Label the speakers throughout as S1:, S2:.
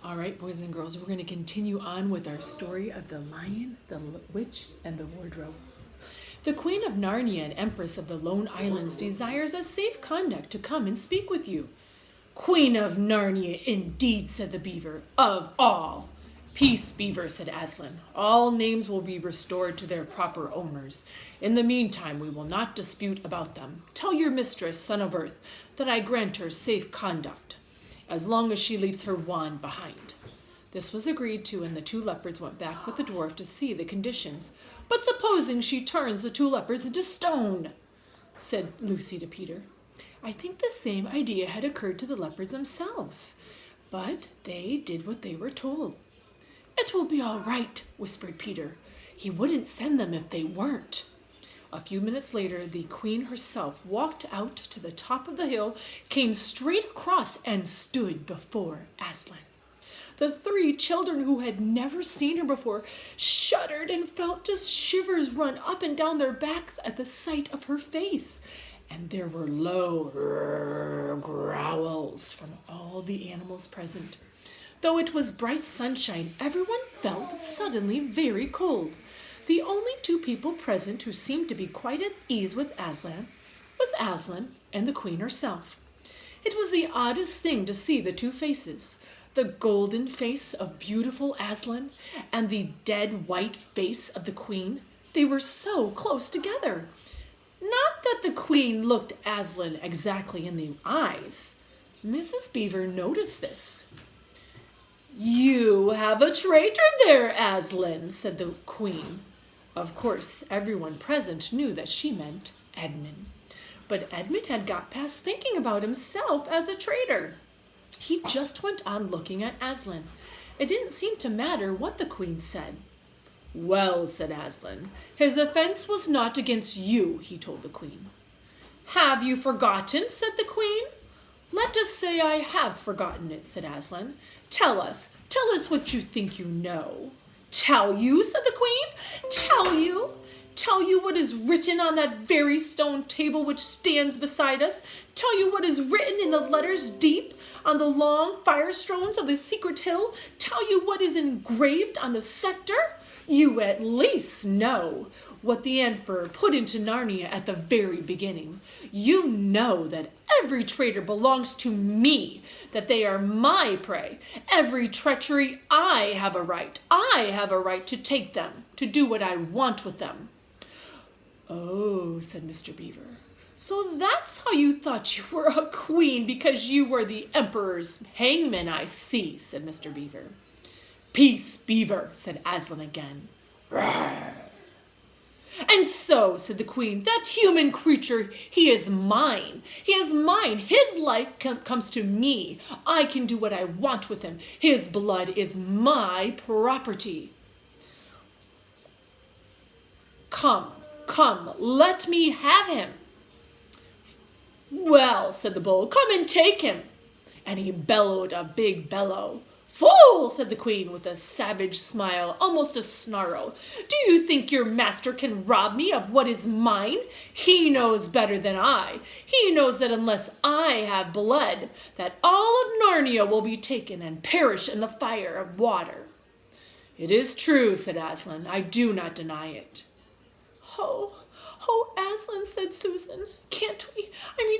S1: All right, boys and girls, we're going to continue on with our story of the Lion, the Witch, and the Wardrobe. The Queen of Narnia and Empress of the Lone Islands desires a safe conduct to come and speak with you. Queen of Narnia, indeed, said the beaver, of all. Peace, beaver, said Aslan. All names will be restored to their proper owners. In the meantime, we will not dispute about them. Tell your mistress, Son of Earth, that I grant her safe conduct, as long as she leaves her wand behind. This was agreed to, and the two leopards went back with the dwarf to see the conditions. But supposing she turns the two leopards into stone, said Lucy to Peter. I think the same idea had occurred to the leopards themselves, but they did what they were told. It will be all right, whispered Peter. He wouldn't send them if they weren't. A few minutes later, the queen herself walked out to the top of the hill, came straight across, and stood before Aslan. The three children, who had never seen her before, shuddered and felt just shivers run up and down their backs at the sight of her face. And there were low growls from all the animals present. Though it was bright sunshine, everyone felt suddenly very cold. The only two people present who seemed to be quite at ease with Aslan was Aslan and the queen herself. It was the oddest thing to see the two faces, the golden face of beautiful Aslan and the dead white face of the queen. They were so close together. Not that the queen looked Aslan exactly in the eyes. Mrs. Beaver noticed this. You have a traitor there, Aslan, said the queen. Of course, everyone present knew that she meant Edmund. But Edmund had got past thinking about himself as a traitor. He just went on looking at Aslan. It didn't seem to matter what the queen said. Well, said Aslan, his offense was not against you, he told the queen. Have you forgotten, said the queen. Let us say I have forgotten it, said Aslan. Tell us what you think you know. Tell you, said the queen. Tell you what is written on that very stone table which stands beside us. Tell you what is written in the letters deep on the long firestones of the secret hill. Tell you what is engraved on the scepter. You at least know what the emperor put into Narnia at the very beginning. You know that every traitor belongs to me, that they are my prey. Every treachery, I have a right to take them, to do what I want with them. Oh, said Mr. Beaver, so that's how you thought you were a queen, because you were the emperor's hangman, I see, said Mr. Beaver. Peace, Beaver, said Aslan again. Rawr. And so, said the queen, that human creature, he is mine. He is mine. His life comes to me. I can do what I want with him. His blood is my property. Come, let me have him. Well, said the bull, come and take him. And he bellowed a big bellow. Fool, said the queen with a savage smile, almost a snarl. Do you think your master can rob me of what is mine? He knows better than I. He knows that unless I have blood, that all of Narnia will be taken and perish in the fire of water. It is true, said Aslan. I do not deny it. Oh, Aslan, said Susan. Can't we?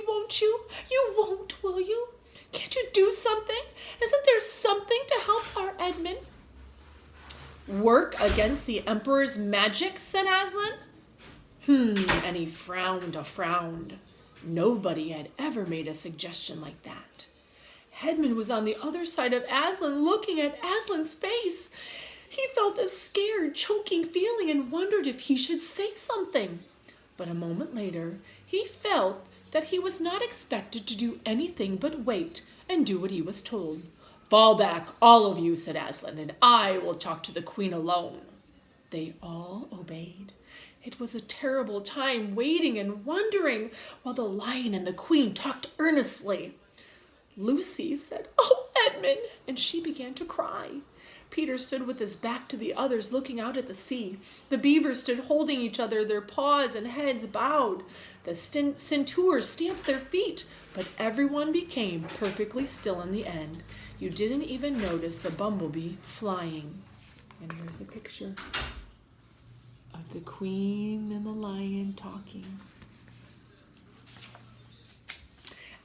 S1: Won't you? You won't, will you? Can't you do something? Isn't there something to help our Edmund? Work against the emperor's magic, said Aslan. And he frowned a frown. Nobody had ever made a suggestion like that. Edmund was on the other side of Aslan, looking at Aslan's face. He felt a scared, choking feeling and wondered if he should say something. But a moment later, he felt that he was not expected to do anything but wait and do what he was told. Fall back, all of you, said Aslan, and I will talk to the queen alone. They all obeyed. It was a terrible time waiting and wondering while the lion and the queen talked earnestly. Lucy said, Oh, Edmund, and she began to cry. Peter stood with his back to the others, looking out at the sea. The beavers stood holding each other, their paws and heads bowed. The centaurs stamped their feet, but everyone became perfectly still in the end. You didn't even notice the bumblebee flying. And here's a picture of the queen and the lion talking.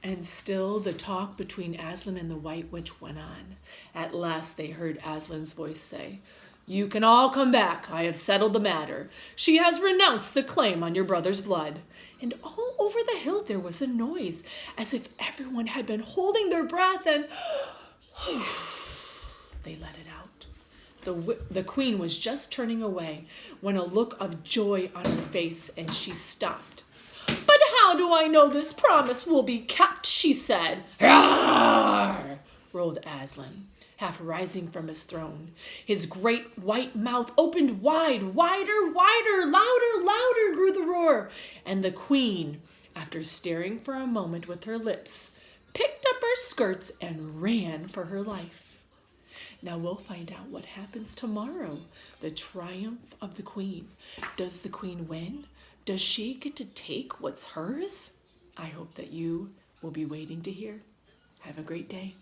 S1: And still the talk between Aslan and the White Witch went on. At last they heard Aslan's voice say, "You can all come back. I have settled the matter. She has renounced the claim on your brother's blood." And all over the hill there was a noise, as if everyone had been holding their breath, and they let it out. The queen was just turning away when a look of joy on her face, and she stopped. "But how do I know this promise will be kept?" she said. "Rawr!" roared Aslan, half rising from his throne. His great white mouth opened wide, wider, wider, louder, louder grew the roar. And the queen, after staring for a moment with her lips, picked up her skirts and ran for her life. Now we'll find out what happens tomorrow. The triumph of the queen. Does the queen win? Does she get to take what's hers? I hope that you will be waiting to hear. Have a great day.